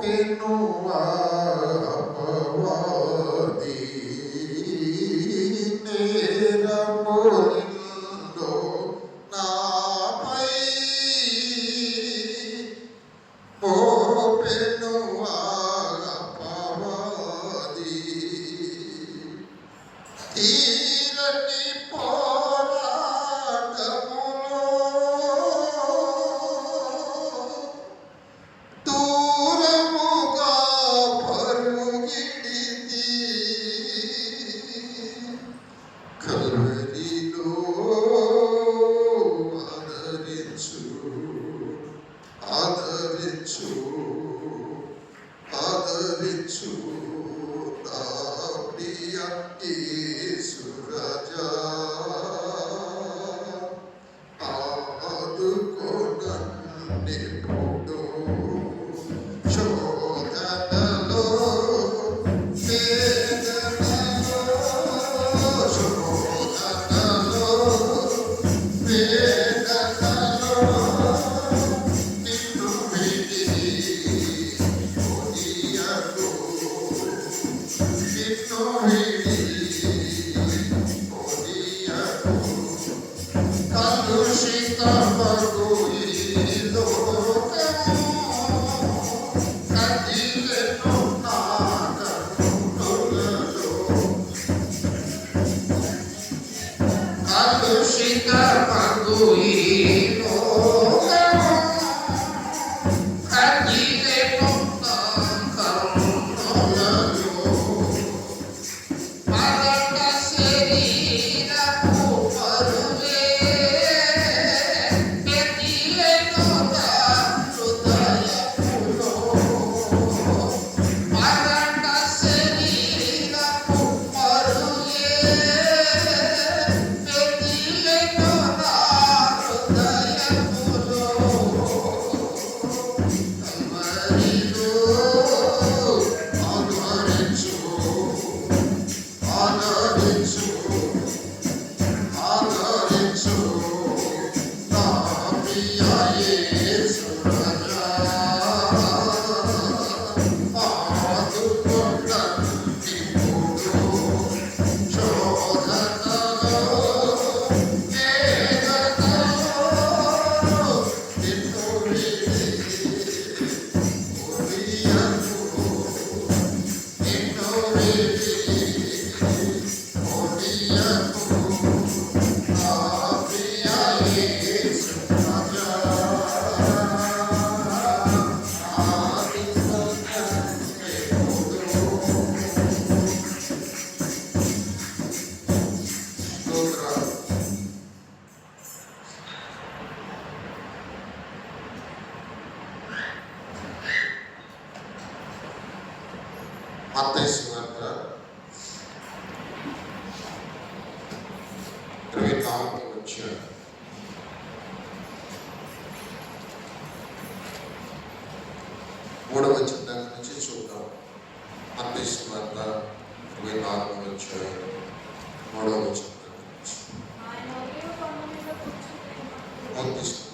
మోపెను అపవాది నేరములిందో నాపై మోపెను అపవాది తీరని పోరాటములో దూరముగా పరుగిడితి కల్వరిలో ఆదరించు ఆదరించు ఆదరించు నా ప్రియ యేసు రాజా ఆదుకో నన్నెప్పుడు శోధనలో వేదనలో శోధనలో వేదనలో నిన్ను విడిచి పోనీయకు నిన్ను విడిచి పోనీయకు కలుషితమగు ఈ లోకము కదిలెను నా కన్నులలో కలుషితమగు ఈ లోకము కదిలెను నా కన్నులలో మరణ శరీరపు పరులే ఎదిలెను నా హృదయములో మరణ శరీరపు పరులే ఎదిలెను నా హృదయములో కల్వరిలో ఆదరించు ఆదరించు ఆదరించు నా ప్రియ యేసు రాజా ఆదుకో నన్నెప్పుడు శోధనలో వేదనలో నిన్ను విడిచి పోనీయకు నిన్ను విడిచి పోనీయకు నా ప్రియ యేసు రాజా ఆదుకో నన్నెప్పుడు స్తోత్రాలు. మత్తయి సువార్త 24వ అధ్యాయం 3వ వచనం దగ్గర నుంచి చూద్దాం. మత్తయి సువార్త 24వ అధ్యాయం 3వ వచనం దగ్గర నుంచి బోధిస్తున్నాం.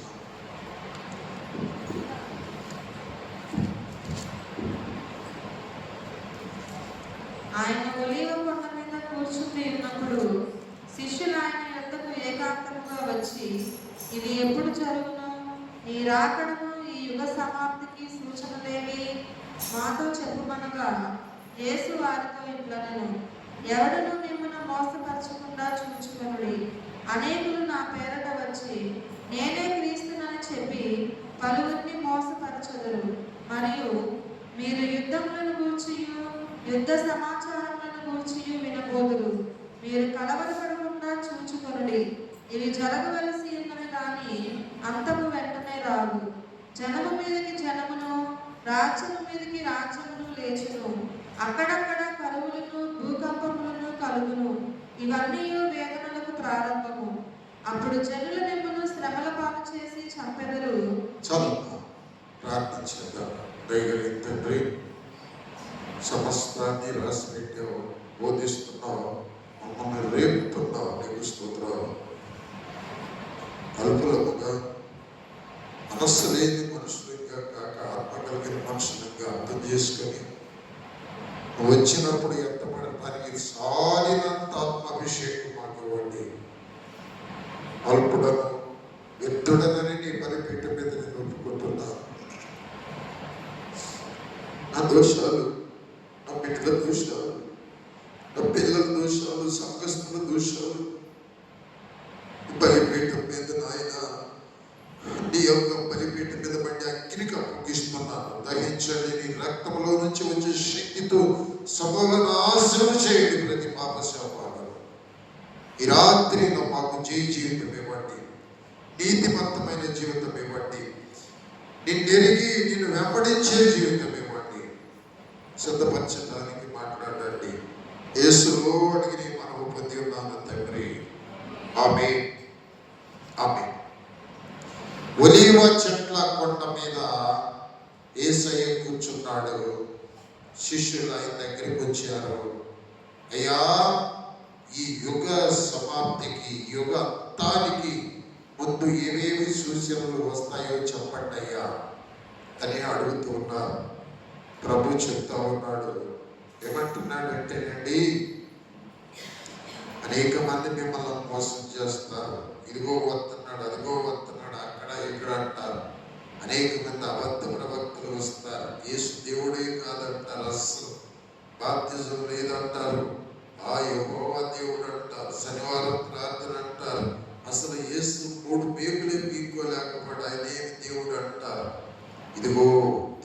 ఆయన ఒలీవ కొండ మీద కూర్చుని ఉన్నప్పుడు శిష్యులు ఆయన యొద్దకు ఏకాంతముగా వచ్చి, ఇది ఎప్పుడు జరుగును? ఈ రాకడను ఈ యుగ సమాప్తికి సూచనలేవి మాతో చెప్పుమనగా, యేసు వారితో ఇట్లనెను, ఎవడును మిమ్మును మోసపరచకుండా చూచుకొనుడి. అనేకులు నా పేరట వచ్చి నేనే క్రీస్తునని చెప్పి పలువురిని మోసపరచెదరు. మరియు మీరు యుద్ధములను గూర్చియు యుద్ధ సమాచారములను గూర్చియు వినబోదురు. మీరు కలవరపడకుండా చూచుకొనుడి. ఇవి జరగవలసి ఉన్నవి కానీ అంతము వెంటనే రాదు. జనము మీదకి జనమును, రాజ్యము మీదకి రాజ్యమును లేచును. అక్కడక్కడ కరువులను భూకంపములను కలుగును. ఇవన్నీ వేదనలకు ప్రారంభము. అప్పుడు జనుల మిమ్మును శ్రమల పాలు చేసి చంపెదరు. చాలు ప్రార్థించేద్దాం. దయగలిగిన తండ్రి, సమస్తాన్ని రాసి పెట్టావు, బోధిస్తున్నావు, మమ్మల్ని రేపుతున్నావు. నీకు స్తోత్రాలు. అల్పులముగా మనస్సు లేని మనుషులుగా కాక ఆత్మ కలిగిన మనుషులుగా అర్థం చేసుకొని వచ్చినప్పుడు ఎత్తపడటానికి సాలినంత ఆత్మాభిషేకం మాకు ఇవ్వండి. అల్పుడను వ్యర్థుడనని నీ బలిపీఠం మీద నేను ఒప్పుకుంటున్నా. నా దోషాలు, నా బిడ్డల దోషాలు, నా పిల్లల దోషాలు, సంఘస్థుల దోషాలు బలిపీఠం మీద నాయన నీ యొక్క బలిపీఠం మీద పడి అగ్నికి అప్పగిస్తున్నాను. దహించండి. నీ రక్తంలో నుంచి వచ్చే శక్తితో సమూల నాశనం చేయండి ప్రతి పాప శాపాలను. ఈ రాత్రి మాకు జీవితం ఇవ్వండి, నీతిమంతమైన జీవితం ఇవ్వండి, నిన్నెరిగి నిన్ను వెంబడించే జీవితం ఇవ్వండి. సిద్ధపరచడానికి మాట్లాడండి. యేసులో అడిగి నీ మనము పొంది ఉన్నాను తండ్రి. ఆమేన్. ఆమేన్. ఒలీవ చెట్ల కొండ మీద యేసయ్య కూర్చున్నాడు. శిష్యులు ఆయన దగ్గరికి వచ్చారు. అయ్యా, ఈ యుగ సమాప్తికి, యుగ అంతానికి ముందు ఏమేమి సూచనలు వస్తాయో చెప్పండి అయ్యా అని అడుగుతూ ఉన్నారు. ప్రభు చెప్తా ఉన్నాడు. ఏమంటున్నాడంటేనండి, అనేక మంది మిమ్మల్ని మోసం చేస్తారు. ఇదిగో వస్తున్నాడు, అదిగో వస్తున్నాడు, అక్కడ ఇక్కడ అంటారు. అనేక మంది అబద్ధ ప్రవక్తలు వస్తారు. యేసు దేవుడే కాదంటారు, అస్సలు బాప్తిజం లేదంటారు, ఆ యెహోవా దేవుడు అంటారు, శనివారం ప్రార్థన అంటారు, అసలు యేసు 3 పేగులే పీక్కోలేకపోయాడు, ఆయన ఏమి దేవుడు అంటారు. ఇదిగో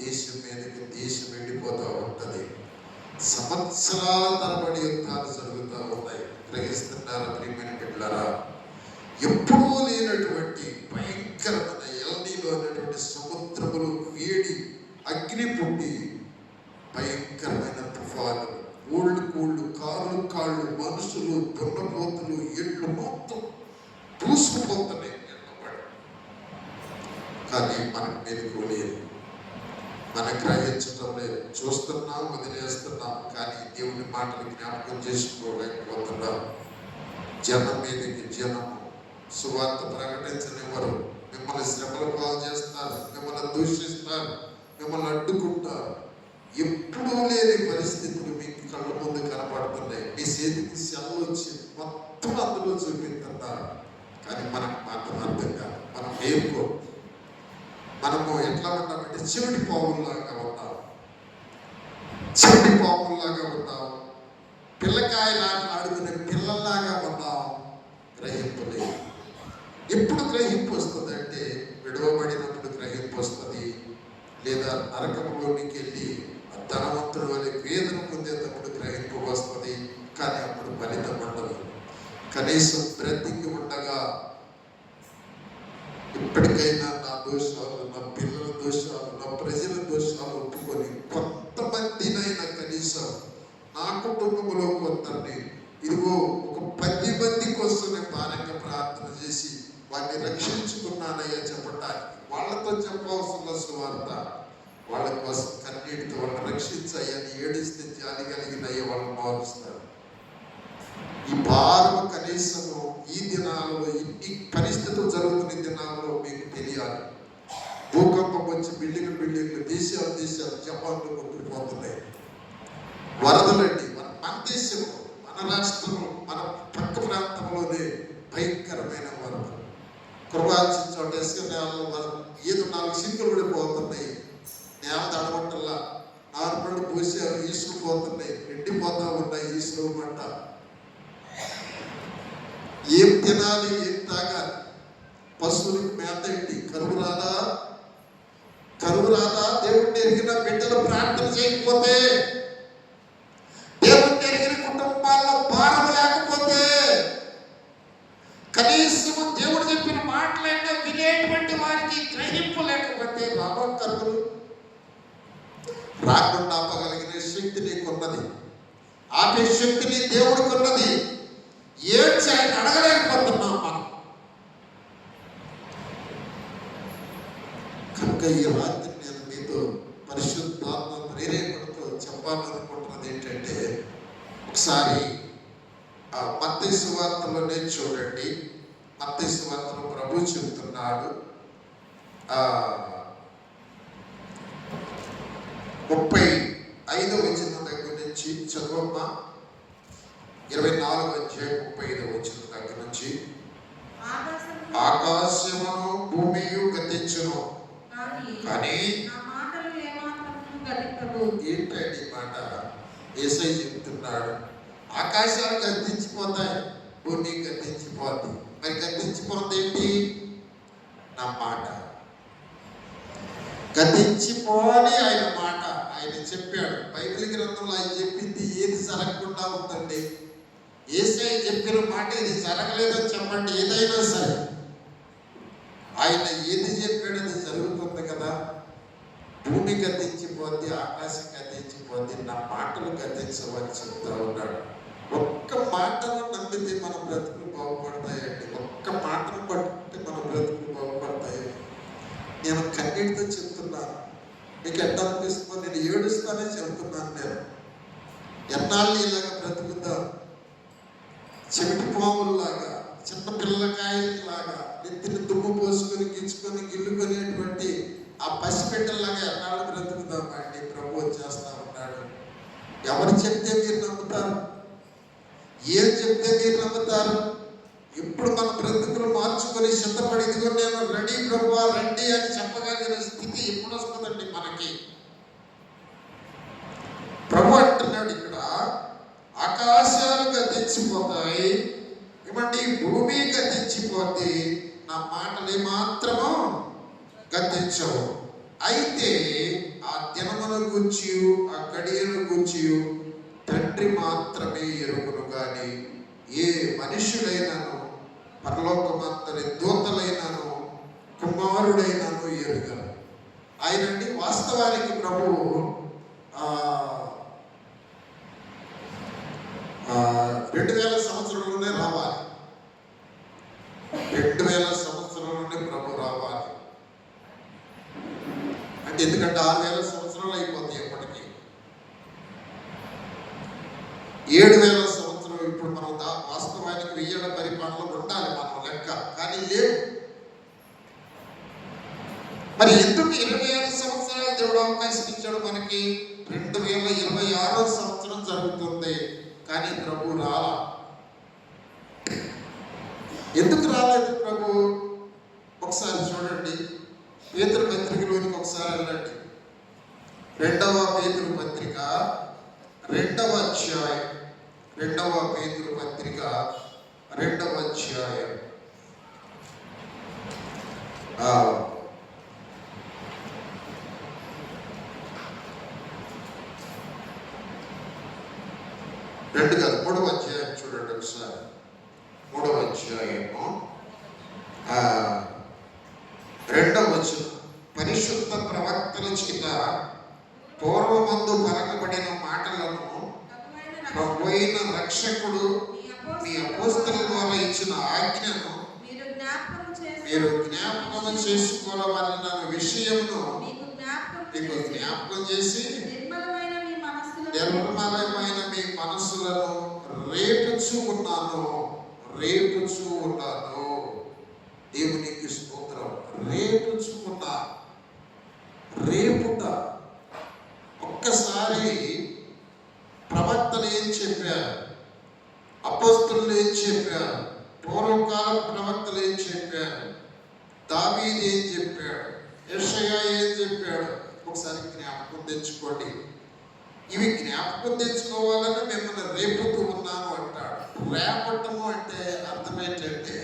దేశం మీదకి దేశం వెళ్ళిపోతూ ఉంటది. సంవత్సరాల తరబడి యుద్ధాలు జరుగుతూ ఉన్నాయి. గ్రహిస్తున్నారా ప్రియమైన బిడ్డలారా? ఎప్పుడూ లేనటువంటి భయంకరమైన ఎల్నీలో అనేటువంటి సముద్రములు వేడి అగ్ని పుట్టి భయంకరమైన తుఫాను, ఊళ్ళు కాళ్ళు మనుషులు, దున్నపోతులు, ఎడ్లు మొత్తం దూసుకుపోతున్నాయి. కానీ మనకు మెలుకోలేదు, మనం గ్రహించటం లేదు. చూస్తున్నాం, వదిలేస్తున్నాం, కానీ దేవుని మాటలు జ్ఞాపకం చేసుకోలేకపోతున్నాం. జనం మీదకి జనము సువార్త ప్రకటించనివ్వరు. మిమ్మల్ని శ్రమల పాలు చేస్తారు, మిమ్మల్ని దూషిస్తారు, మిమ్మల్ని అడ్డుకుంటారు. ఎప్పుడూ లేని పరిస్థితులు మీకు కళ్ళ ముందు కనపడుతున్నాయి. మీ చేతికి సెలవు వచ్చి మొత్తం అందులో చూపిస్తున్నారు. కానీ మనకు మాత్రం అర్థం కాదు. మనం మేలుకో. మనము ఎట్లా ఉన్నామంటే చెవిటి పావుల్లాగా ఉన్నాం. పిల్లకాయలా ఆడుకునే పిల్లల్లాగా ఉన్నాం. గ్రహింపు లేదు. ఎప్పుడు గ్రహింపు వస్తుంది అంటే విడవబడినప్పుడు గ్రహింపు వస్తుంది, లేదా నరకంలోనికి వెళ్ళి ధనవంతుడు వల్ల వేదన పొందేటప్పుడు గ్రహింపు వస్తుంది. కానీ అప్పుడు ఫలితం ఉండదు. కనీసం బ్రతికి ఉండగా ఇప్పటికైనా నా దోషాలు, నా పిల్లల దోషాలు, నా ప్రజల దోషాలు ఒప్పుకొని కొంతమందినైనా కనీసం నా కుటుంబంలో కొందరిని, ఇదిగో ఒక 10 మంది కోసం నేను భారంగా ప్రార్థన చేసి వారిని రక్షించుకున్నానయ్యా చెప్పడానికి, వాళ్ళతో చెప్పవలసిన సువార్త, వాళ్ళ కోసం కన్నీటితో వాళ్ళని రక్షించయ్యని ఏడిస్తే జాలి కలిగినయ్యా వాళ్ళని మారుస్తారు. ఈ భారం కనీసము ఈ దినాలలో, ఇన్ని పరిస్థితులు జరుగుతున్న దినాలలో మీకు తెలియాలి. భూకంపం వచ్చి బిల్డింగ్లు దేశాలు జపాన్లో కొట్టుకుపోతున్నాయి. వరదలండి మన దేశంలో, మన రాష్ట్రంలో, మన పక్క ప్రాంతంలోనే భయంకరమైన వరదలు. కృపాల్సిన చోట ఇసుక నేలలో ఏదో 4 సింకులు పడిపోతున్నాయి. నేల తడబట్టల్లా 4 పళ్ళు పోసారు, ఈసులు పోతున్నాయి, ఎండిపోతా ఉన్నాయి. ఈసులు మంట. ఏం తినాలి, ఏం తాగాలి? పశువులకు మేత ఏంటి? కరువు రాదా? దేవుడిని ఎరిగిన బిడ్డలు ప్రార్థన చేయకపోతే, దేవుడిని ఎరిగిన కుటుంబాల్లో భారం లేకపోతే, కనీసం దేవుడు చెప్పిన మాటలైనా వినేటువంటి వారికి గ్రహింపు లేకపోతే, లాభం కరువులు రాకుండా ఆపగలిగిన శక్తి నీకున్నది. ఆపే శక్తిని దేవుడికున్నది. ఏడ్చి ఆయన అడగలేకపోతున్నాం మనం. కనుక ఈ రాత్రి నేను మీతో పరిశుద్ధాత్మ ప్రేరేపణతో చెప్పాలనుకుంటున్నది ఏంటంటే, ఒకసారి మత్తయి సువార్తలోనే చూడండి. మత్తయి సువార్తలో ప్రభు చెబుతున్నాడు, 35వ వచనం దగ్గర నుంచి చదువమ్మా. 24వ అధ్యాయం 35వ వచనం దగ్గర నుంచి. ఆకాశమును భూమియు గతించును, కానీ ఏంటండి మాట? యేసయ్య చెప్తున్నాడు, ఆకాశాలు గతించిపోతాయి, భూమి గతించిపోద్ది. మరి గతించిపోతే ఏంటి? నా మాట గతించిపోని ఆయన మాట ఆయన చెప్పాడు. బైబిల్ గ్రంథంలో ఆయన చెప్పింది ఏది జరగకుండా ఉందండి? యేసయ్య చెప్పిన మాట ఇది జరగలేదని చెప్పండి. ఏదైనా సరే ఆయన ఏది చెప్పాడు అది జరుగుతుంది కదా. భూమి గతించిపోద్ది, ఆకాశం గతించిపోద్ది, నా మాటలు గతించవని చెప్తా ఉన్నాడు. ఒక్క మాటను నమ్మితే మన బ్రతుకులు బాగుపడతాయండి. ఒక్క మాటను పట్టుకుంటే మన బ్రతుకులు బాగుపడతాయి. నేను కన్నీటితో చెప్తున్నాను. మీకు ఎట్లా అనిపిస్తుందో? నేను ఏడుస్తానే చెబుతున్నాను. నేను ఎన్నాళ్ళు ఇలాగా బ్రతుకుతాం? చెవిటి పాముల్లాగా, చిన్న పిల్లకాయలాగా నెత్తిని దుమ్ము పోసుకొని గిచ్చుకొని గిల్లుకునేటువంటి ఆ పసిపెట్టలాగా ఎన్నాళ్ళు బ్రతుకుతాం అండి? ప్రభు వచ్చేస్తా ఉన్నాడు. ఎవరు చెప్తే మీరు నమ్ముతారు? ఏం చెప్తే మీరు నమ్ముతారు? ఇప్పుడు మన బ్రతుకులు మార్చుకొని సిద్ధపడి, ఇదిగో నేను రెడీ ప్రభువా రండి అని చెప్పగలిగిన స్థితి ఎప్పుడు వస్తుందండి మనకి? ప్రభు అంటున్నాడు ఇక్కడ, ఆకాశాలు గతించిపోతాయి, ఏమంటే భూమి గతించిపోతే నా మాటలు మాత్రము గతించవు. అయితే ఆ దినమును గూర్చి ఆ గడియను గూర్చి తండ్రి మాత్రమే ఎరుగును గాని ఏ మనుషులైనను పరలోకమంతని దూతలైనను కుమారుడైనను ఎరుగను. ఆయనండి వాస్తవానికి ప్రభువు 2000 సంవత్సరంలోనే రావాలి. 2000 సంవత్సరంలోనే ప్రభు రావాలి అంటే, ఎందుకంటే 6000 సంవత్సరాలు అయిపోతాయి ఎప్పటికీ. 7000 సంవత్సరం ఇప్పుడు మనం వాస్తవానికి 1000 ఏళ్ల పరిపాలనలో ఉండాలి మనం లెక్క, కానీ లేవు. మరి ఎందుకు 27 సంవత్సరాలు దేవుడు అవకాశం ఇచ్చాడు మనకి? 2026వ సంవత్సరం జరుగుతుంది, కానీ ప్రభు రాలా. ఎందుకు రాలేదు ప్రభు? ఒకసారి చూడండి, పేతురు పత్రికలోనికి ఒకసారి వెళ్ళండి. 2వ పేతురు పత్రిక 2వ అధ్యాయం, 2వ పేతురు పత్రిక 2వ అధ్యాయం 3వ అధ్యాయం చూడండి ఒకసారి. 3వ అధ్యాయము 2వ వచనం. పరిశుద్ధ ప్రవక్తల చేత పూర్వమందు పలకబడిన మాటలను ప్రభువైన రక్షకుడు మీ అపోస్తలుల ద్వారా ఇచ్చిన ఆజ్ఞను మీరు జ్ఞాపకం చేసుకోవాలన్న విషయమును మీకు జ్ఞాపకం చేసి నిర్మలమైన మీ మనస్సులను రేపుచూ ఉన్నాను. దేవునికి స్తోత్రం. రేపుచూ ఉన్నా, రేపుట. ఒక్కసారి ప్రవక్తలు ఏం చెప్పారు, అపోస్తలులు ఏం చెప్పారు, పూర్వకాల ప్రవక్తలు ఏం చెప్పారు, దావీదు ఏం చెప్పాడు, యెషయా ఏం చెప్పాడు, ఒకసారి జ్ఞాపకం తెచ్చుకోండి. ఇవి జ్ఞాపకం తెచ్చుకోవాలని మిమ్మల్ని రేపుతూ ఉన్నాను అంటాడు. రేపటము అంటే అర్థం ఏంటంటే,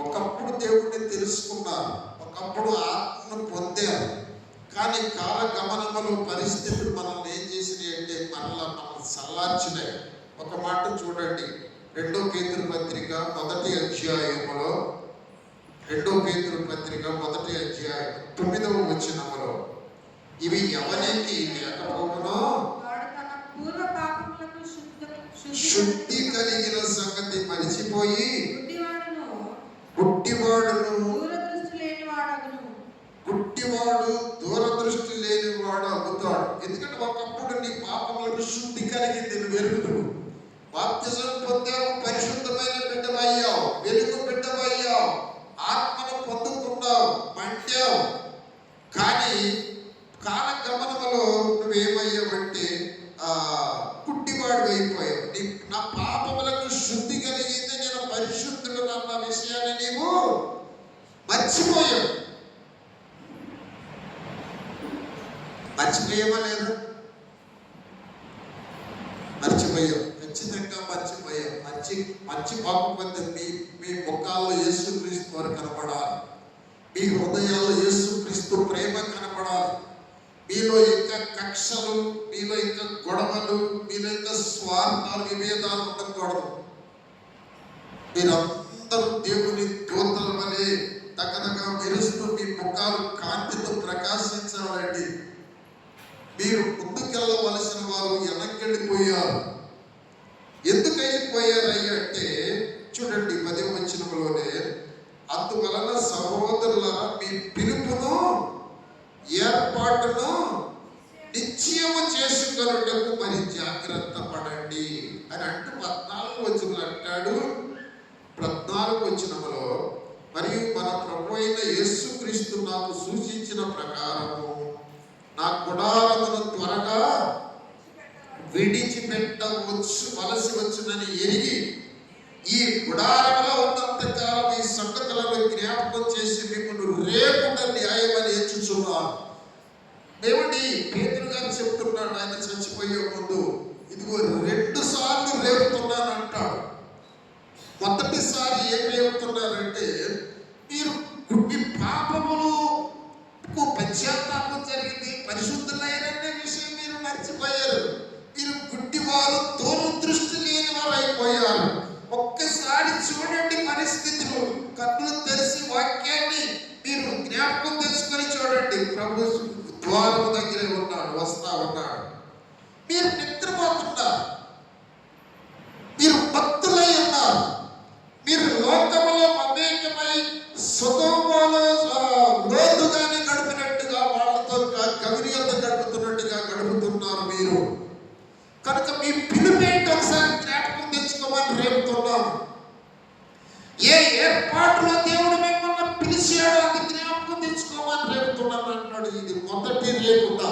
ఒకప్పుడు దేవుడిని తెలుసుకున్నారు, ఒకప్పుడు ఆత్మను పొందారు, కానీ కాలగమనములో పరిస్థితులు మనల్ని ఏం చేసినాయి అంటే మనల్ని చల్లార్చినాయి. ఒక మాట చూడండి, 2వ పేతురు పత్రిక 1వ అధ్యాయములో, 2వ పేతురు పత్రిక 1వ అధ్యాయం 9వ వచనములో, ఇవి ఎవరికి లేకపోవునో శుద్ధి కలిగిన సంగతి మరిచిపోయి గుడ్డివాడు దూరదృష్టి లేనివాడు అవుతాడు. ఎందుకంటే ఒకప్పుడు నీ పాపములకు శుద్ధి కలిగింది, నువ్వు వెలుగును. బాప్తిజం పొందావు, పరిశుద్ధమైన బిడ్డవయ్యావు, వెలుగు బిడ్డవయ్యావు, ఆత్మను పొందుకున్నావు, మంటావు. కానీ కాలగమనములో నువ్వు నువ్వేమయ్యావంటే పుట్టివాడు అయిపోయావు. నా పాపములకు శుద్ధి కలిగింది, నేను పరిశుద్ధుడు అన్న విషయాన్ని నీవు మర్చిపోయావు. మర్చిపోయావా లేదా? మర్చిపోయావు, ఖచ్చితంగా మర్చిపోయావు. మర్చిపోకపోతే మీ ముఖాల్లో యేసుక్రీస్తు వారు కనపడాలి, మీ హృదయాల్లో యేసుక్రీస్తు ప్రేమ కనపడాలి. మీలో ఇంకా కక్షలు, మీలో ఇంకా గొడవలు, మీలో ఇంకా స్వార్థాలు, విభేదాలు ఉండకూడదు. మీరందరూ దేవుని దూతల వలె తగనగా మెరుస్తూ మీ ముఖాలు కాంతితో ప్రకాశించాలండి. మీరు ముందుకెళ్ళవలసిన వారు వెనక్కెళ్ళిపోయారు. ఎందుకు వెళ్ళిపోయారయ్య అంటే చూడండి 10వ వచనంలోనే, అందువలన సహోదరులారా మీ పిలుపును ఏర్పాటును నిశ్చయము చేసుకొనుటకు మరి జాగ్రత్త పడండి అని అంటూ 14వ వచనంలో అంటాడు. 14వ వచనంలో, మరియు మన ప్రభు అయిన యేసుక్రీస్తు నాకు సూచించిన ప్రకారము నా గుడారమును త్వరగా వలసి వచ్చునని ఎరిగి ఈ గుడారంలో ఉన్నంత కాలం ఈ సంగతులను జ్ఞాపకం చేసి మిమ్మల్ని రేపుట న్యాయమని ఎంచుచున్నాను. ఏమండి పేతురు గారు చెప్తున్నాడు, ఆయన చచ్చిపోయే ముందు, ఇదిగో 2 సార్లు రేపుతున్నాను అంటాడు. మొదటిసారి ఏం రేపుతున్నారంటే, మీరు మీ పాపములు పశ్చాత్తాపం జరిగింది, పరిశుద్ధులైన విషయం మీరు మర్చిపోయారు. మీరు గుడ్డివారు, దూరదృష్టి లేని వారు అయిపోయారు. ఒక్కసారి చూడండి పరిస్థితులు, కన్నులు తెరిచి వాక్యాన్ని మీరు జ్ఞాపకం తెచ్చుకొని చూడండి. ప్రభు ద్వారం దగ్గరే ఉన్నాడు, వస్తా ఉన్నాడు. మీరు నిద్రపోతున్నారు, మీరు భక్తులై ఉన్నారు, మీరు లోకములో మమేకమై సుగమలో లోతుగానే గడిపినట్టుగా, వాళ్ళతో గవినియతో గడుపుతున్నట్టుగా గడుపుతున్నారు మీరు. కనుక మీ పిలుపేంటి ఒకసారి జ్ఞాపకం తెచ్చుకోమని రేపుతున్నాం. ఏ ఏర్పాటులో దేవుడు మిమ్మల్ని పిలిచాడో అది జ్ఞాపకం తెచ్చుకోమని రేపుతున్నాను అంటున్నాడు. ఇది మొదటి రేపుట.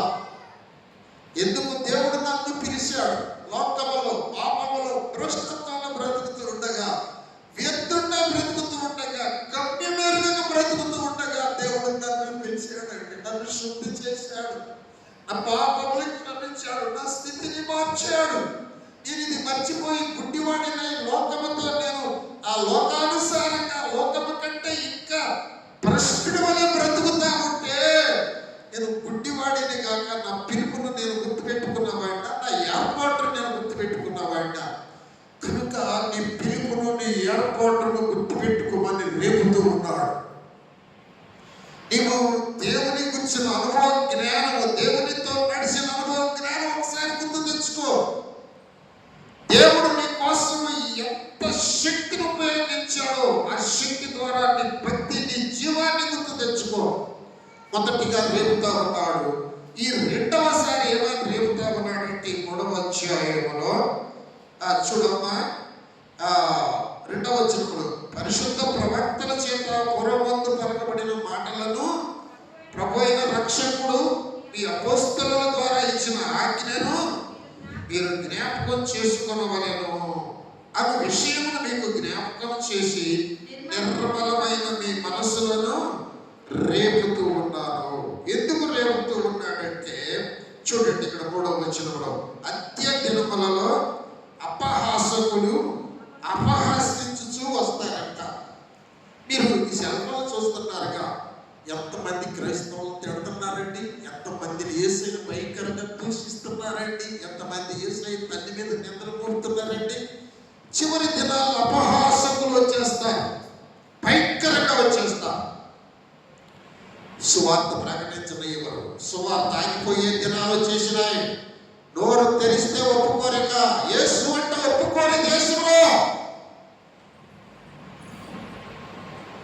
ఎందుకు దేవుడు నన్ను పిలిచాడు? లోకములో పాపములో భ్రష్టత్వంలో బ్రతుకుతూ ఉండగా, వ్యర్థంగా బ్రతుకుతూ ఉండగా, గమ్యమేరుగా బ్రతుకుతూ ఉండగా దేవుడు నన్ను పిలిచాడండి. నన్ను శుద్ధి చేశాడు, నా పాపములకు క్షమించాడు, నా స్థితిని మార్చాడు. నేను ఇది మర్చిపోయి గుడ్డివాడినై లోకముతో నేను ఆ లోకానుసారంగా లోకము కంటే ఇంకా భ్రష్టుడి వలె బ్రతుకుతా ఉంటే, నేను గుడ్డివాడిని కాక నా పిలుపును నేను గుర్తుపెట్టుకున్నవాడిన, నా ఏర్పాటును నేను గుర్తుపెట్టుకున్నవాడిన. కనుక నీ పిలుపును, నీ ఏర్పాటును గుర్తుపెట్టుకోమని రేపుతూ ఉన్నాడు. నీవు దేవుని గురించిన అనుభవం జ్ఞానము, దేవునితో నడిచిన అనుభవం జ్ఞానం ఒకసారి గుర్తు తెచ్చుకో. దేవుడు నీ కోసం ఎంత శక్తిని ఉపయోగించాడో ఆ శక్తి ద్వారా నీ భక్తి, నీ జీవాన్ని గుర్తు తెచ్చుకో. మొదటిగా రేపుతా ఉన్నాడు. ఈ 2వసారి ఏమైనా రేపుతా ఉన్నాడంటే 3వ అధ్యాయములో చూడమ్మా, 2వ వచనంలో, పరిశుద్ధ ప్రవక్తల చేత పూర్వమందు పలకబడిన మాటలను ప్రభు అయిన రక్షకుడు మీ అపోస్తలుల ద్వారా ఇచ్చిన ఆజ్ఞను మీరు జ్ఞాపకం చేసుకొనవలెను అనే విషయమును మీకు జ్ఞాపకం చేసి నిర్మలమైన మీ మనస్సులను రేపుతూ ఉన్నాను. ఎందుకు రేపుతూ ఉన్నాడంటే చూడండి, ఇక్కడ 3వ వచనంలో, అంత్య దినములలో అపహాసకులు అపహాసించుచూ వస్తారంట. మీరు ఈ సెల్ఫోన్ చూస్తున్నారుగా, ఎంతమంది క్రైస్తవులు తిడుతున్నారండి, ఎంతమందిని యేసయ్యను భయంకరంగా దూషిస్తున్నారండి, ఎంతమంది యేసయ్య తల్లి మీద నిందలు మోపుతున్నారండి. చివరి దినాల్లో అపహాసకులు వచ్చేస్తారు, భయంకరంగా వచ్చేస్తారు. సువార్త ప్రకటించనివ్వరు, సువార్త ఆగిపోయే దినాలు వచ్చేసినాయి. నోరు తెరిస్తే ఒప్పుకోరిక, యేసు అంటే ఒప్పుకోని దేశంలో.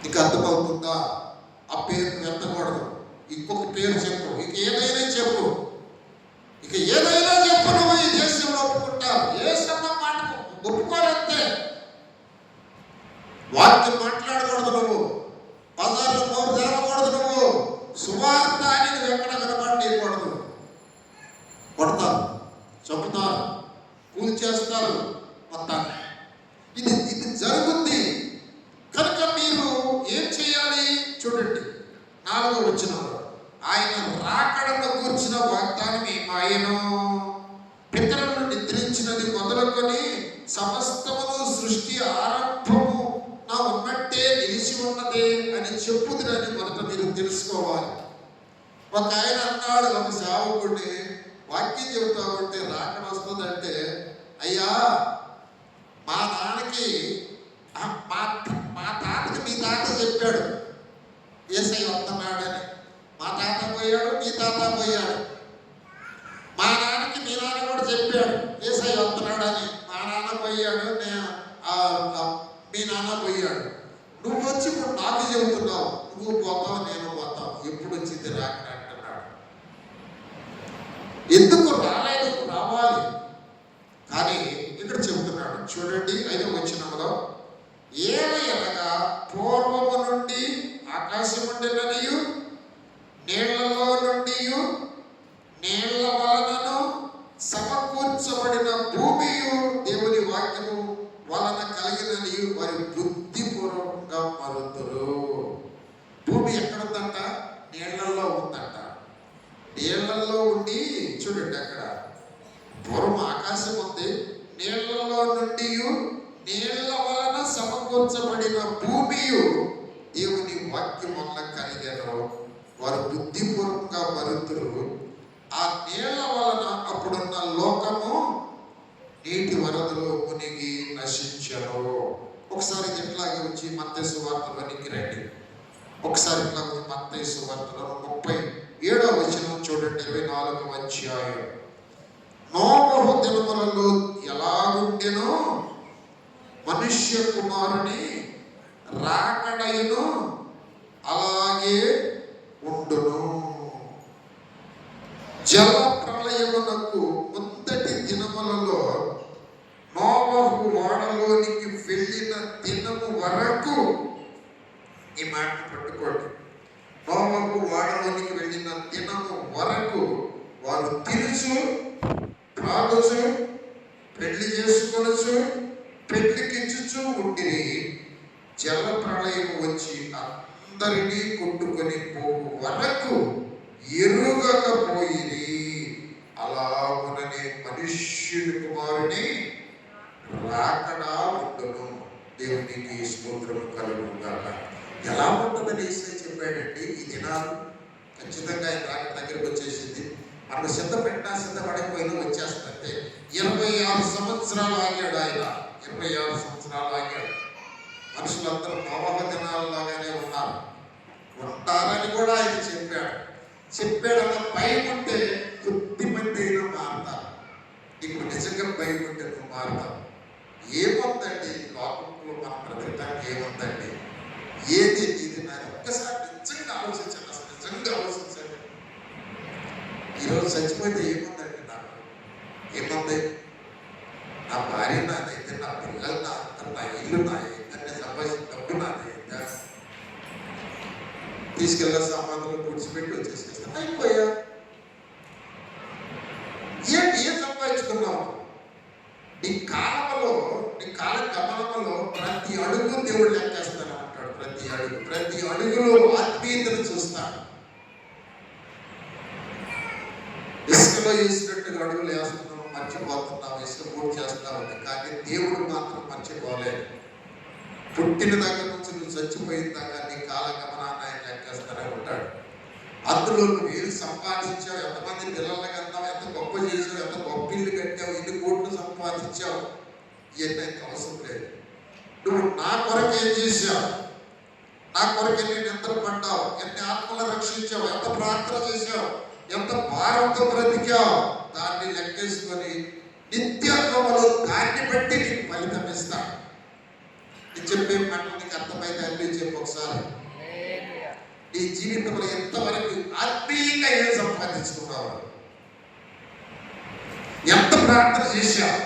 ఇక అర్థమవుతుందా? ఆ పేరు ఎత్తకూడదు, ఇంకొక పేరు చెప్పు, ఇక ఏదైనా చెప్పు, ఇక ఏదైనా చెప్పు, నువ్వు ఈ దేశంలో ఒప్పుకుంటావు. యేసన్న మాట ఒప్పుకోరంతే. వాక్యం మాట్లాడకూడదు, నువ్వు బజార్లో నోరు తెరవకూడదు, నువ్వు సువార్త అని నువ్వు ఎక్కడ కనబడకూడదు. చంపుతారు, కూల్చేస్తారు మొత్తాన్ని. ఇది జరుగుద్ది. కనుక మీరు ఏం చేయాలి? చూడండి 4వ వచనంలో ఆయన రాకడను గూర్చిన వాగ్దానం ఏమాయను? పితరులను నిద్రించినది మొదలుకొని సమస్తమును సృష్టి ఆరంభము నా ఉన్నట్టే నిలిచి ఉన్నదే అని చెప్పుదురని మొదట మీరు తెలుసుకోవాలి. ఒక ఆయన అన్నాడు, ఒక సేవకుడిని వాక్యం చెబుతా ఉంటే రాకడ వస్తుందంటే, అయ్యా మా నాన్నకి మా తాతకి మీ తాత చెప్పాడు యేసయ్య వస్తున్నాడని. మా తాత పోయాడు, మీ తాత పోయాడు. మా నాన్నకి మీ నాన్న కూడా చెప్పాడు యేసయ్య వస్తున్నాడని. మా నాన్న పోయాడు, మీ నాన్న పోయాడు. నువ్వు వచ్చి ఇప్పుడు నాకు చెబుతున్నావు, నువ్వు పోతావు, నేను పోతావు. ఎప్పుడు వచ్చింది రాకడ అంటున్నాడు. ఎందుకు రాలేదు? రావాలి. కానీ ఇక్కడ చెబుతున్నాడు చూడండి 5వ వచనంలో, ఏలయనగా పూర్వము నుండి ఆకాశముండెననియు నీళ్లలో నుండి నీళ్ల వలనను సమకూర్చబడిన భూమియు దేవుని వాక్యము వలన కలిగిననియు వారి బుద్ధిపూర్వకంగా మరుతురు. భూమి ఎక్కడుందంట? నీళ్లలో ఉందంట. నీళ్లలో ఉండి చూడండి, అక్కడ పూర్వం ఆకాశం ఉంది, నీళ్లలో నుండి నీళ్ల వలన సమకూర్చబడిన భూమియు దేవుని వాక్యం వలన కలిగాను వారు బుద్ధిపూర్వకంగా మరుతురు. ఆ నీళ్ల వలన అప్పుడున్న లోకము నీటి వరదలో మునిగి నశించను. ఒకసారి ఇట్లాగే వచ్చి మత్తయి సువార్తలోనికి రండి. ఒకసారి ఇట్లా వచ్చి మత్తయి సువార్తలో 37వ వచనం చూడండి, 24వ అధ్యాయం. నోవహు దినములలో ఎలాగుండెనో మనుష్య కుమారుని రాకడయును అలాగే ఉండును. జల ప్రళయమునకు ముందటి దినములలో నోవహు ఓడలోనికి వెళ్ళిన దినము వరకు, ఈ మాట పట్టుకోండి, నోవహు ఓడలోనికి వెళ్ళిన దినము వరకు వారు తినుచు త్రాగుచు పెళ్లి చేసుకొనొచ్చు పెళ్లికిచ్చుచూ ఉండిరి. జల ప్రళయం వచ్చి అందరినీ కొట్టుకొని పోవు వరకు ఎరుగకపోయిరి. అలాగుననే మనుష్యుని కుమారుని రాకడా ఉండును. దేవునికి స్తోత్రం కలుగుగాక. ఎలా ఉంటుందని యేసయ్య చెప్పాడండి. ఈ దినాలు ఖచ్చితంగా ఆయన రాకడ దగ్గరకు వచ్చేసింది. మనకు సిద్ధపడకపోయినా వచ్చేస్తుందంటే 26 సంవత్సరాలు ఆగాడు ఆయన. 26 సంవత్సరాలు ఆగాడు. మనుషులందరూ నోవహ దినాలలాగానే ఉంటారని కూడా ఆయన చెప్పాడన్న భయం ఉంటే కొద్ది మంది అయినా మారుతారు. నీకు నిజంగా భయం ఉంటే నువ్వు మారుతావు. ఏముందండి లోకంలో మనం బ్రతకడానికి? ఏముందండి? ఏది ఇది? నాకు ఒక్కసారి నిజంగా ఆలోచించండి. అసలు నిజంగా ఆలోచించండి. ఈరోజు చచ్చిపోతే ఏముందండి? నాకు ఏముంది? నా భార్య నాదైతే, నా పిల్లలు నా ఇల్లు నాదే, నేను సంపాదించిన డబ్బు నాదే, తీసుకెళ్ళిన సామాన్లు కూర్చిపెట్టి వచ్చేసేస్తాను, అయిపోయా. ఏం సంపాదించుకున్నావు? నీ కాల గమనంలో ప్రతి అడుగు దేవుడు లెక్కేస్తాను అంటాడు. ప్రతి అడుగులో ఆత్మీయతను చూస్తాడు. ఇసుకలో వేసినట్టుగా అడుగులు వేస్తున్నాం, మర్చిపోతున్నాం, ఇసుక పూర్తి చేస్తాం. కానీ దేవుడు మాత్రం మర్చిపోలేదు. పుట్టిన దగ్గర నుంచి నువ్వు చచ్చిపోయిన దాకా నీ కాల గమనాన్ని ఆయన లెక్కేస్తానే ఉంటాడు. అందులో నువ్వు ఏది సంపాదించావు, ఎంతమంది పిల్లల్ని కన్నావు, ఎంత గొప్ప చేసావు, ఎంత గొప్ప ఇల్లు కట్టావు, ఎన్ని కోట్లు సంపాదించావు, ఇవన్నీ అవసరం లేదు. నువ్వు నా కొరకు ఏం చేశావు, నా కొరకు ఎన్ని నిద్రలు పడ్డావు, ఎన్ని ఆత్మలు రక్షించావు, ఎంత ప్రార్థన చేశావు, ఎంత భారంతో బ్రతికావు, దాన్ని లెక్కేసుకొని నిత్యత్వములో దాన్ని బట్టి నీకు ఫలితం ఇస్తాడు. నేను చెప్పే మాట నీకు అర్థమైతే అన్ని చెప్పు ఒకసారి. నీ జీవితంలో ఎంతవరకు ఆత్మీయంగా ఏం సంపాదించుకున్నావు, ఎంత ప్రార్థన చేశావు,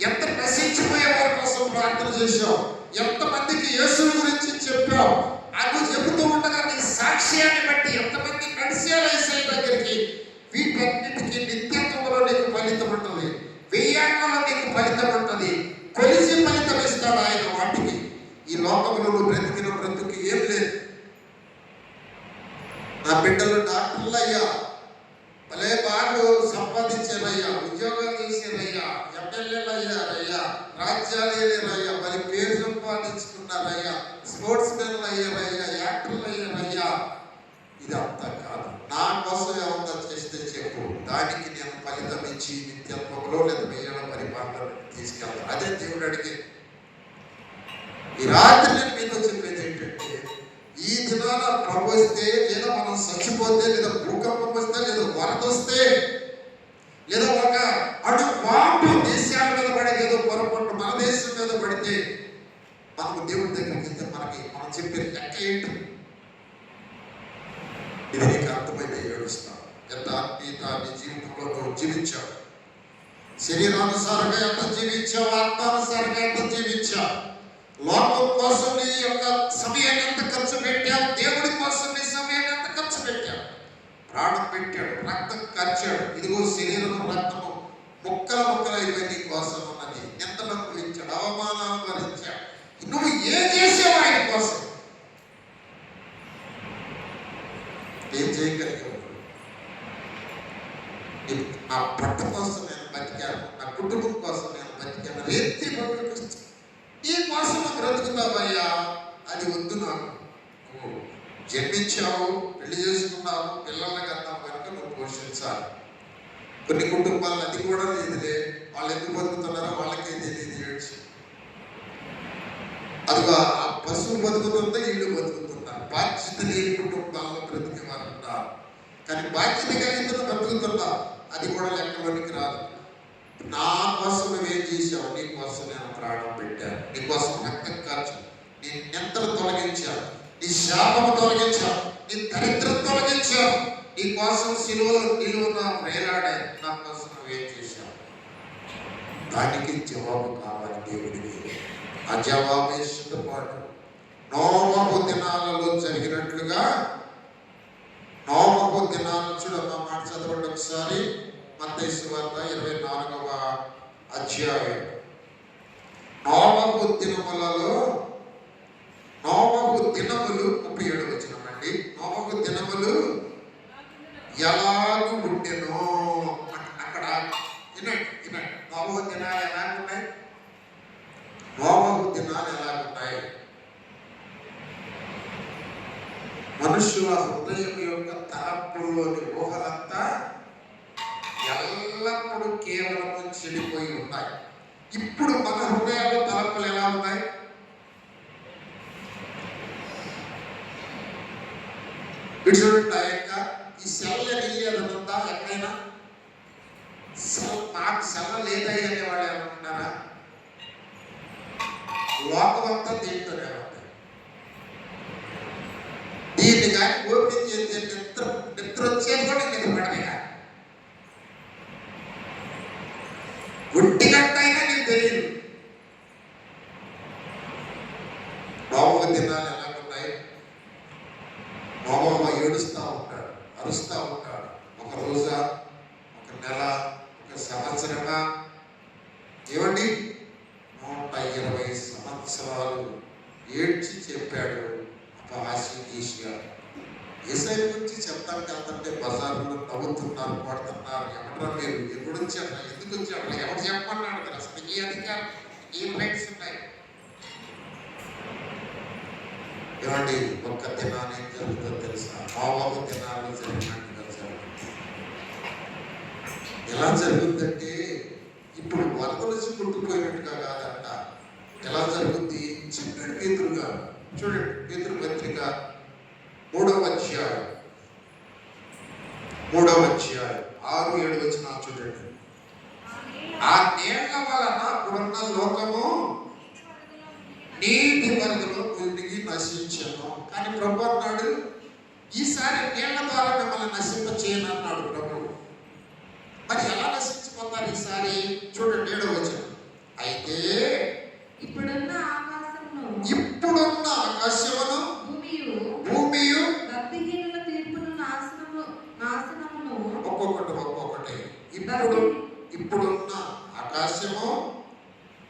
ఎంత నశించిపోయే వారి కోసం ప్రార్థన చేశావు, ఎంతమందికి యేసు గురించి చెప్పావు, అది చెబుతూ ఉండగా నీ సాక్ష్యాన్ని బట్టి ఎంతమంది నడిచేలా యేసయ్య దగ్గరికి, వీటన్నిటికీ నిత్యత్వంలో నీకు ఫలితం మామూలు బ్రతికిన బ్రతుకు ఏం లేదు. నా బిడ్డలు డాక్టర్లు అయ్యా, భలే బాగా సంపాదించారయ్యా, ఉద్యోగాలు చేశారయ్యా, ఎమ్మెల్యేలు అయ్యారయ్యా, రాజ్యాలు వెళ్ళారయ్యా, మరి పేరు సంపాదించుకున్నారయ్యా, స్పోర్ట్స్ మెన్లు అయ్యారయ్యా, యాక్టర్లు అయ్యారయ్యా. ఇదంతా కాదు. నా కోసం ఏమన్నా చేస్తే చెప్పు, దానికి నేను ఫలితం ఇచ్చి నిత్యత్వంలో లేదా వెయ్యేళ్ళ పరిపాలన తీసుకెళ్తాను. అదే దేవుడు అడిగే. ఈ రాత్రి నేను మీతో చెప్పేది ఏంటంటే, ఈ దినాన ప్రభు వస్తే, లేదా మనం చచ్చిపోతే, లేదా భూకంపం వస్తే, లేదా వరద వస్తే, లేదా ఒక అడుగు బాంబు దేశాల మీద పడే, ఏదో పొరపాటు మన దేశం మీద పడితే, మనకు దేవుడి దగ్గరికి వెళ్తే మనం చెప్పే లెక్క ఏంటి? ఇది నీకు అర్థమైతే ఏడుస్తావు. ఎంత ఆత్మీయత నీ జీవితంలో నువ్వు జీవించావు, శరీరానుసారంగా ఎంత జీవించావు, ఆత్మానుసారంగా ఎంత జీవించావు, లోకం కోసం నీ యొక్క సమయాన్ని ఎంత ఖర్చు పెట్టావు, దేవుడి కోసం నీ సమయాన్ని ఎంత ఖర్చు పెట్టావు. ప్రాణం పెట్టాడు, రక్తం ఖర్చాడు. ఇదిగో శరీరం రక్తము ముక్కల ముక్కలైపోయి నీ కోసం ఉన్నది. నిందలు అనుభవించాడు, అవమానాలు భరించాడు. నువ్వు ఏం చేసావు ఆయన కోసం? ఏం చేయగలిగావు? నా పట్ట కోసం నేను బతికాను, నా కుటుంబం కోసం నేను బతికాను. ఎత్తి ఈ కోసం బ్రతుకుతావయ్యా, అది వద్దు నాకు. నువ్వు జన్మించావు, పెళ్లి చేసుకున్నావు, పిల్లల్ని కన్నావు కనుక నువ్వు పోషించాలి. కొన్ని కుటుంబాలను అది కూడా లేదులే, వాళ్ళు ఎందుకు బతుకుతున్నారో వాళ్ళకే తెలియదు. ఏడ్చి అదిగో ఆ పశువు బతుకుతుందో వీళ్ళు బతుకుతున్నారు. బాధ్యత లేని కుటుంబాల్లో బ్రతికేవారు ఉన్నారు. కానీ బాధ్యత కలిగిన బ్రతుకుతున్నా, అది కూడా లెక్కలోనికి రాదు. నా కోసం నువ్వేం చేశావు? నీ కోసం నేను ప్రాణం పెట్టాను, నీ కోసం రక్తం కార్చు, నీ నిందలు తొలగించాను, నీ శాపము తొలగించాను, నీ దరిద్రం తొలగించావు, నీ కోసం శిలువలో నిలువున వేలాడాను. నా కోసం నువ్వేం చేశావు? దానికి జవాబు కావాలి దేవుడికి. ఆ జవాబు సిద్ధపాటు. నోవహు దినాలలో జరిగినట్లుగా, నోవహు దినాలు చూడమ్మ మాట చదవండి ఒకసారి. మత్తయి సువార్త 24వ అధ్యాయం. నోవహు దినములలో, నోవహు దినములు 37వ వచనం అండి. నోవహు దినములు ఎలాగూ ఉండెనో. అక్కడ వినండి. నోవహు దినాలు ఎలాగున్నాయి? నోవహు దినాలు ఎలాగున్నాయి? మనుషుల హృదయం యొక్క తలంపుల్లోని ఊహలంతా ఎల్లప్పుడూ కేవలం చెడిపోయి ఉన్నాయి. ఇప్పుడు మన హృదయాల తలంపులు ఎలా ఉన్నాయి? చూడండి, ఈ సెల్ల నీళ్ళదంతా ఎక్కడైనా నాకు సెల్ల లేదయ్య అనేవాడు ఏమన్నారా? లోకమంతా దీంతోనే ఉంది. దీన్ని కానీ ఓపెన్ చేస్తే నిద్ర వచ్చేది కూడా నిద్ర పడమే. ఒంటిగంటైనా నీకు తెలియదు. నోవహు దినాలు ఎలాగున్నాయి? నోవహు ఏడుస్తూ ఉంటాడు, అరుస్తూ ఉంటాడు. ఒక రోజా, ఒక నెల, ఒక సంవత్సరమా? ఏమండి, 120 సంవత్సరాలు ఏడ్చి చెప్పాడు అపహాస్యంగా. యేసయ్య గురించి చెప్తాను కాదంటే బజార్లో నవ్వుతున్నారు, పడుతున్నారు. ఎవడరా మీరు? ఎప్పుడు వచ్చాడు? ఎందుకు వచ్చాడు? ఎవరు చెప్పమన్నాడు కదా? అసలు ఏ అధికారం, ఏం రైట్స్ ఉన్నాయి? ఏమండి, ఒక్క దినాన్ని ఏం జరుగుతుందో తెలుసా? నోవహు దినాలు జరిగినట్టుగా జరుగుతుంది. ఎలా జరుగుతుందంటే, ఇప్పుడు వరదలు చుట్టుకుపోయినట్టుగా కాదంట. ఎలా జరుగుద్ది? చెప్పాడు పేతురు గారు. చూడండి, పేతురు పత్రిక 3వ అధ్యాయం 6-7 వచనాలు చూడండి. ఆ నీళ్ల వలన ఇప్పుడున్న లోకము నీటి వరదలో మునిగి నశించను. కానీ ప్రభు అన్నాడు, ఈసారి నీళ్ల ద్వారా మిమ్మల్ని నశింప చేయనన్నాడు ప్రభు. మరి ఎలా నశించిపోతారు ఈసారి? చూడండి 7వ వచనం. అయితే ఇప్పుడున్న ఆకాశమును భూమియు భక్తిహీనుల తీర్పును నాశనమును ఒక్కొక్కటి. ఇప్పుడున్న ఆకాశము,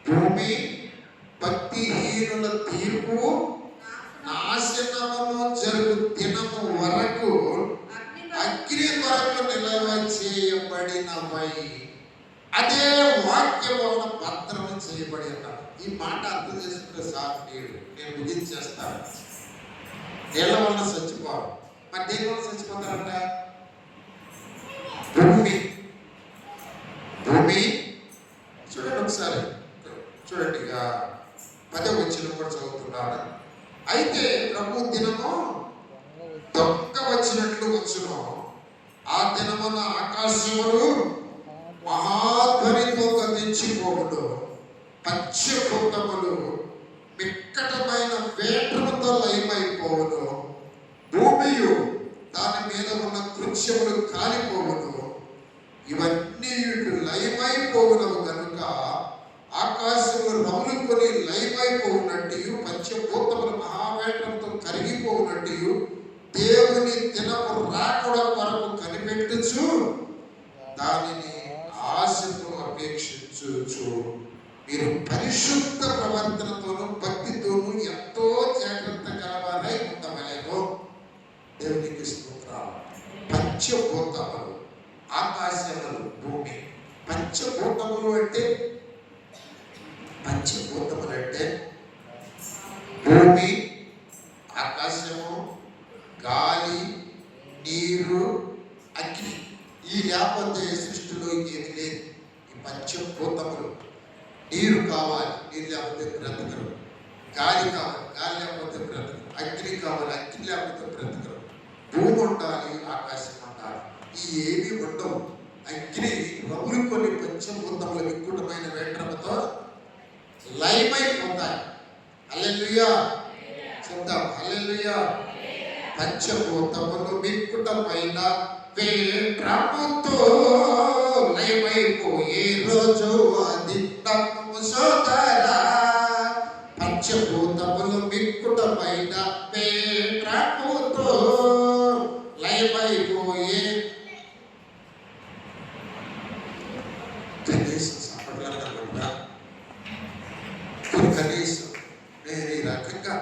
భూమి, భక్తిహీనుల తీర్పు నాశనమును జరుగు దినము వరకు అగ్ని కొరకు నిల్వ చేయబడినవై అదే వాక్యం వలన భద్రము చేయబడి ఉన్నాడు. ఈ మాట అర్థం చేసుకుంటే సార్ నేను ముగించేస్తాను. నీళ్ళ వలన చచ్చిపోవాలి. మరి దేని వలన చచ్చిపోతారంట? భూమి చూడండి ఒకసారి, చూడండి. ఇక 10వ వచనం కూడా చదువుతున్నాను. అయితే ప్రభు దినము దొంగ వచ్చినట్లు వచ్చును. ఆ దినమున ఆకాశములు మహాధ్వనితో గతించిపోవును, పంచభూతములు మిక్కటమైన వేటముతో లయమైపోవును, భూమియు దాని మీద ఉన్న కృత్యములు కాలిపోవును. ఇవన్నీ లయమైపోవునవు కనుక ఆకాశములు రములుకొని లయమైపోవునట్టు, పంచభూతములు మహావేటంతో కరిగిపోవునట్టు దేవుని దినము రాకడం వరకు కనిపెట్టుచు దానిని ఆశతో అపేక్షించు మీరు పరిశుద్ధ ప్రవర్తనతోనూ భక్తితోనూ ఎంతో జాగ్రత్త గలవారై ఉండవలెను. దేవునికి స్తోత్రాలు. పంచభూతములు, ఆకాశములు, భూమి. పంచభూతములు అంటే భూమి, ఆకాశము, గాలి, నీరు, అగ్ని. ఈ లేకపోతే సృష్టిలో ఇంకేమి లేదు. ఈ పంచభూతములు. నీరు కావాలి, నీరు లేకపోతే బ్రతకరు. గాలి కావాలి, గాలి లేకపోతే బ్రతకరు. అగ్ని కావాలి, అగ్ని లేకపోతే బ్రతకరు. భూమి ఉండాలి, ఆకాశం ఉండాలి. ఈ ఏవి ఉండవు. అగ్ని రములు కొన్ని పంచభూతముల వికృతమైన వేటముతో లయమైపోతాయి. హల్లెలూయా చెప్తాం. హల్లెలూయా. పంచభూతములు వికృతమైన వేటముతో లయమైపోయే రోజు అది తప్పు సోదరా. పంచభూతములు వికృతమైన వేటముతో లయమైపోయే. కనీసం నేను ఈ రకంగా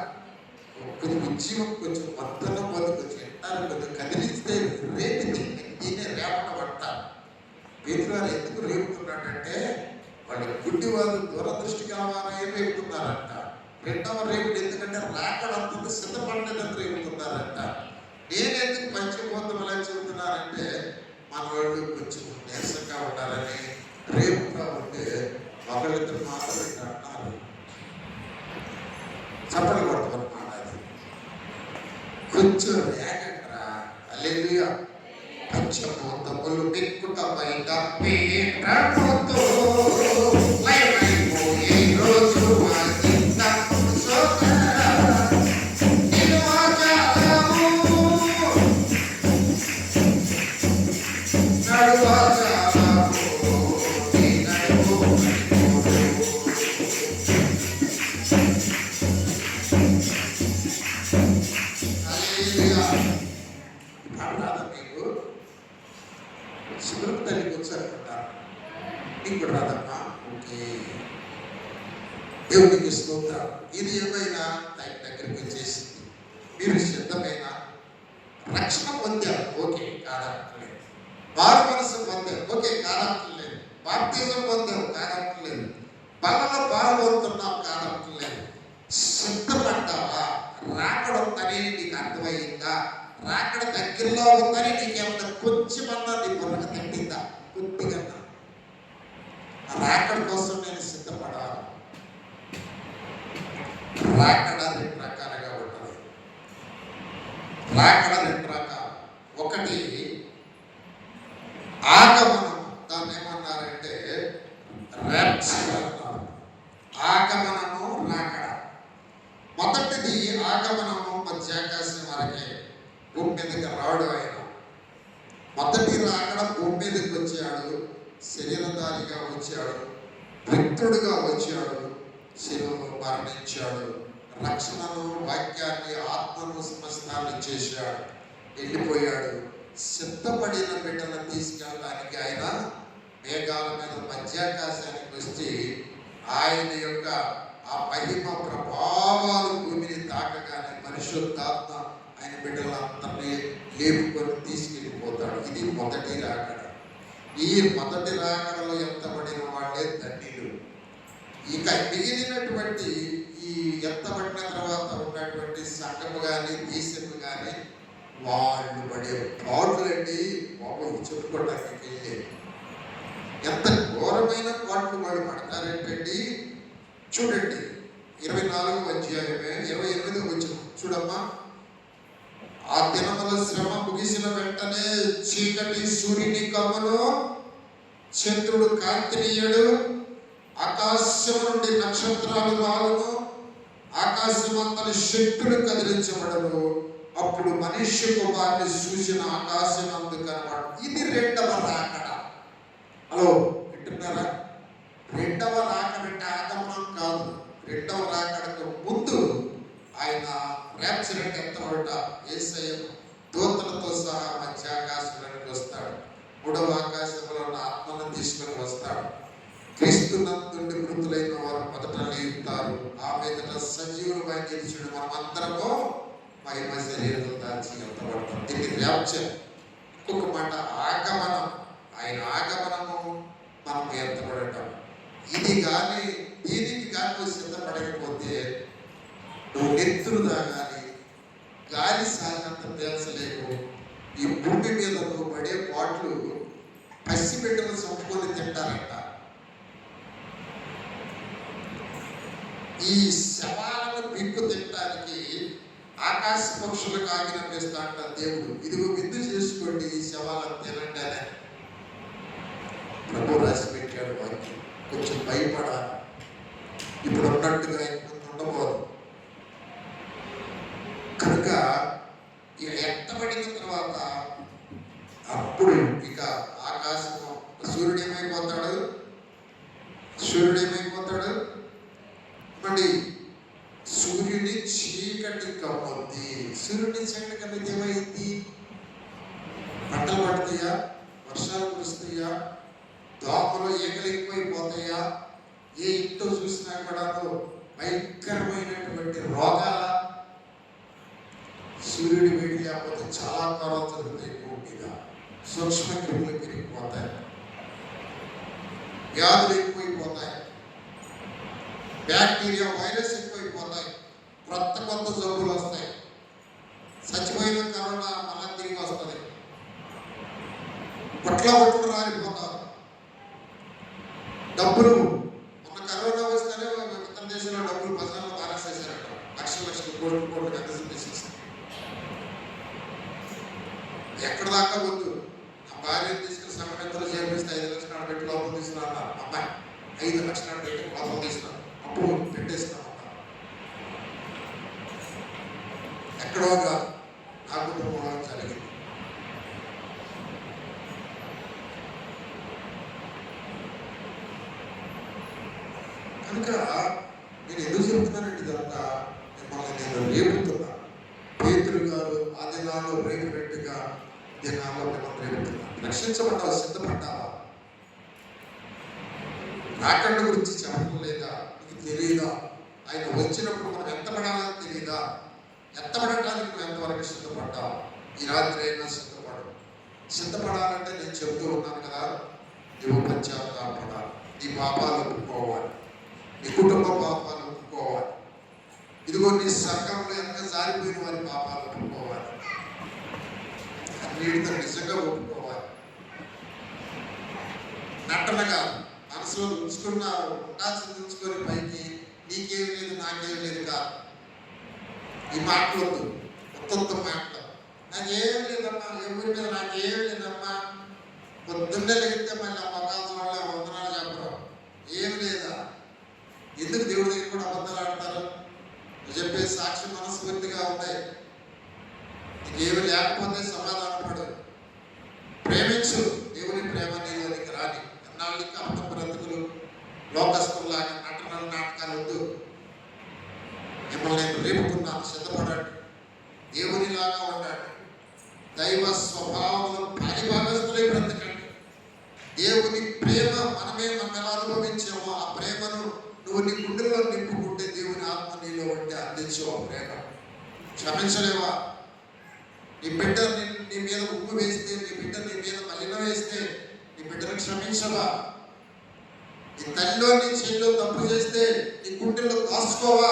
కొంచెం ఉద్యమం, కొంచెం మొత్తంలో కొంచెం ఎంటారు, కొంచెం కదిలిస్తే రేపు దీన్నే రేపట పడతారు. పేతువారు ఎందుకు రేపుతున్నాడంటే వాళ్ళు గుడ్డి వాళ్ళు దూరదృష్టి కలవారై రేపుతున్నారంట. రెండవ రేపుడు ఎందుకంటే రాకడంతో సిద్ధపడలేదని రేపుతున్నారంట. నేను ఎందుకు పంచభూతములని చెబుతున్నానంటే మన వాళ్ళు కొంచెం నీరసంగా ఉండాలని రేపుగా ఉంటే ఒకళ్ళిద్దరు మాత్రం అంటున్నారు. చప్పట్లు కొట్టుకొని మాట్లాడి కొంచెం రేగంటరా. హల్లెలూయా. పంచభూతములు వికృతమైన వేటముతో లయమైపోయే రోజు అది తప్పు సోదరా. శిబిరం తల్లికి వచ్చారంటారు. నీకు కూడా రాదమ్మా. ఓకే, దేవునికి స్తోత్రం. ఇది ఏమైనా దాని దగ్గరికి వచ్చేసింది. మీరు సిద్ధమైన రక్షణ పొందారు, ఓకే, కాదనట్లేదు. మారు మనసు పొందారు, ఓకే, కాదనట్లేదు. బాప్తిజం పొందారు, కాదనట్లేదు. బలలో పాల్గొంటున్నాం, కాదనట్లేదు. సిద్ధపడ్డావా? రాకడ ఉందని నీకు అర్థమయ్యిందా? రాకడ దగ్గరలో ఉందని నీకేమన్నా కొంచెమన్నా నీ బుర్రకు తట్టిందా? కొద్దిగా రాకడ కోసం నేను సిద్ధపడాలి. రాకడ రెండు రకాలుగా ఉంటుంది. రాకడ రెండు రకాలు. ఒకటి ఆగమనం, దాన్ని ఏమన్నారంటే ర్యాప్చర్ అన్నారు. ఆగమనము, రాకడ. మొదటిది ఆగమనము మధ్యాకాశం వరకే. భూమి మీదకి రాడు ఆయన. మొదటి రాకడ భూమి మీదకి వచ్చాడు, శరీరధారిగా వచ్చాడు, భక్తుడుగా వచ్చాడు, శిలువలో మరణించాడు, రక్షణను, వాక్యాన్ని, ఆత్మను, సమస్తాన్ని చేశాడు, వెళ్ళిపోయాడు. సిద్ధపడిన బిడ్డలను తీసుకెళ్ళడానికి ఆయన మేఘాల మీద మధ్యాకాశానికి వచ్చి ఆయన యొక్క ఆ మహిమ ప్రభావాలు భూమిని తాకగానే పరిశుద్ధాత్మ ఆయన బిడ్డలందరినీ లేపుకొని తీసుకెళ్ళిపోతాడు. ఇది మొదటి రాకడ. ఈ మొదటి రాకడలో ఎత్తబడిన వాళ్ళే ధన్యులు. ఇక మిగిలినటువంటి ఈ ఎత్తబడిన తర్వాత ఉన్నటువంటి సంఘము కానీ దేశము కానీ వాళ్ళు పడే పాటలండి బాబు చెప్పుకోవడానికి ఎంత ఘోరమైన పాటలు వాళ్ళు పడతారేంటండి. చూడండి 24వ అధ్యాయమే 28వ వచనం చూడమ్మా. ఆ దినముల శ్రమ ముగిసిన వెంటనే చీకటి సూర్యుని కమ్మును, చంద్రుడు కాంతినీయడు, ఆకాశం నుండి నక్షత్రాలు రాలును, ఆకాశమంతటి శక్తులు కదిలించబడను. అప్పుడు మనుష్య కుమారుని చూసిన ఆకాశమందు కనబడు. ఇది రెండవ రాకడ. హలో వింటున్నారా? రెండవ రాకడ అంటే ఆగమనం కాదు. రెండవ రాకడకు ముందు ఆయన ర్యాప్చర్ అంటే ఎత్తబడ్డ యేసయ్య దూతలతో సహా మధ్య ఆకాశంలోకి వస్తాడు. మూడవ ఆకాశంలో ఉన్న ఆత్మను తీసుకొని వస్తాడు. క్రీస్తునందుండి మృతులైన వారు మొదట లేపుతారు. ఆ మీదట సజీవులమై నిలిచిన మనమందరము మహిమ శరీరం దాల్చి ఎత్తబడతాం. దీన్ని ర్యాప్చర్. ఇంకొక మాట ఆగమనం. ఆయన ఆగమనము మనం ఎత్తబడటం. ఇది కానీ దీనికి కానీ సిద్ధపడకపోతే నువ్వు నెత్తులు తాగాలి, గాలి సాగినంత తేల్చలేవు. ఈ భూమి మీద నువ్వు పడే పాటలు పసిబిడ్డలు చంపుకొని తింటారంట. ఈ శవాలను పిక్కు తినడానికి ఆకాశ పక్షులకు ఆజ్ఞాపిస్తా అంట దేవుడు. ఇదిగో విందు చేసుకోండి, ఈ శవాలను తినండి అని ప్రభు రాసి పెట్టాడు. వారికి కొంచెం భయపడాలి. ఇప్పుడు ఉన్నట్టుగా ఇంకొంత ఉండబోదు. కనుక ఇక ఎత్తబడిన తర్వాత అప్పుడు ఇక ఆకాశము సూర్యుడు ఏమైపోతాడు? మళ్ళీ సూర్యుని చీకటి కమ్ముద్ది. సూర్యుని చీకటి కమ్మితే ఏమైంది? పంటలు పడతాయా? వర్షాలు కురుస్తాయా? దోమలు ఈగలు ఎక్కువైపోతాయా? ఏ ఇంట్లో చూసినా కూడా భయంకరమైనటువంటి రోగాల. సూర్యుడి వేడి లేకపోతే చాలా కాలం జరుగుతాయి. భూమిగా సూక్ష్మ క్రిములు పెరిగిపోతాయి, వ్యాధులు ఎక్కువైపోతాయి, బ్యాక్టీరియా వైరస్ ఎక్కువైపోతాయి, కొత్త జబ్బులు వస్తాయి. చచ్చిపోయిన కరోనా మళ్ళా తిరిగి వస్తుంది. బొట్లు రాలిపోతారు. డబ్బులు మొన్న కరోనా వస్తేనే ఇతర దేశంలో డబ్బులు ప్రజలను బాగా చేశారట. లక్షల కోట్లు కనిపిస్తుంది. ఎక్కడ దాకా వద్దు. నా భార్యను తీసుకుని సంఘటనలు చేపిస్తే 5 లక్షలు పెట్టి లోపల తీసుకున్నా. అమ్మాయి 5 లక్షలు పెట్టి లోపల తీసుకున్నాను, అప్పుడు పెట్టేస్తున్నాం. ఎక్కడో కాదు, నా కుటుంబంలో జరిగింది. కనుక నేను ఎందుకు చెప్తున్నానండి ఇదంతా? మిమ్మల్ని నేను రేపుతున్నా. పేతురు గారు ఆ దినాల్లో రేపినట్టుగా దినాల్లో మిమ్మల్ని రేపుతున్నా. రక్షించబడ్డావా? సిద్ధపడ్డావా? రాకడ గురించి చెప్పడం లేదా? నీకు తెలియదా? ఆయన వచ్చినప్పుడు మనం ఎత్తపడాలని తెలియదా? ఎత్తపడటానికి నువ్వు ఎంతవరకు సిద్ధపడ్డావు? ఈ రాత్రి అయినా సిద్ధపడాలంటే నేను చెబుతూ ఉన్నాను కదా, నువ్వు పశ్చాత్తాపడాలి. నీ పాపాలు ఒప్పుకోవాలి, నీ కుటుంబ పాపాలు ఒప్పుకోవాలి. ఇదిగో నీ సంఘంలో ఎంత జారిపోయిన వారి పాపాలు ఒప్పుకోవాలి. అన్నిటితో నిజంగా ఒప్పుకోవాలి. నటనగా మనసులో ఉంచుకున్న ఉండాల్సింది ఉంచుకొని పైకి నీకేం లేదు నాకేం లేదు కాదు. ఈ మాటలు ఉత్త మాటలు. నాకేం లేదమ్మా, ఎవరి మీద నాకేం లేదమ్మా. పొద్దున్నే లేగితే మళ్ళీ అమ్మకాల్సిన వాళ్ళ వందనాలు చెప్పరు. ఏం లేదా? ఎందుకు దేవుడి దగ్గర కూడా అబద్ధాలు ఆడతారు? చెప్పే సాక్షి మనస్ఫూర్తిగా ఉన్నాయి. నీకేమి లేకపోతే సమాధానపడు, ప్రేమించు. దేవుని ప్రేమ నీలోనికి రాని. ఎన్నాళ్ళకి అర్థ బ్రతుకులు లోకస్తులాగా నటనలు నాటకాలు వద్దు. మిమ్మల్ని నేను రేపుతున్నాను, సిద్ధపడండి. దేవునిలాగా ఉండండి. దైవ స్వభావంలో పరిభాగస్తులై బ్రతకండి. దేవుని ప్రేమ మనం ఎలా అనుభవించామో ఆ ప్రేమను నువ్వు నీ గుండెల్లో నింపుకుంటే దేవుని ఆత్మ నీలో ఉంటే అందించు. ఆ ప్రేమ క్షమించలేవా? నీ బిడ్డ నీ మీద ఉప్పు వేస్తే, నీ బిడ్డ నీ మీద మలినం వేస్తే నీ బిడ్డను క్షమించవా? నీ తల్లిలో నీ చెల్లిలో తప్పు చేస్తే నీ గుండెల్లో దాచుకోవా?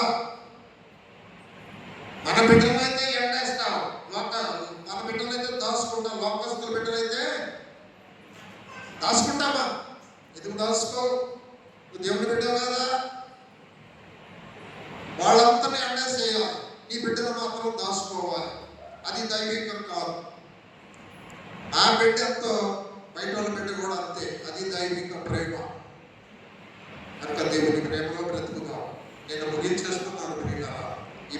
మన బిడ్డలైతే ఎండేస్తావు, మన బిడ్డలైతే దాచుకుంటాం. లోకస్తుల బిడ్డలైతే దాచుకుంటావా? ఎందుకు దాచుకో? నువ్వు దేవుని బిడ్డవు కదా. వాళ్ళందరినీ ఎండేసేయాలి, నీ బిడ్డలు మాత్రం దాచుకోవాలి. అది దైవికం కాదు. నా బిడ్డ ఎంతో బయట వాళ్ళ బిడ్డ కూడా అంతే. అది దైవిక ప్రేమ. కనుక దేవుని ప్రేమలో బ్రతుకుతాం. నేను ముగించేస్తున్నాను ప్రియులారా. ఈ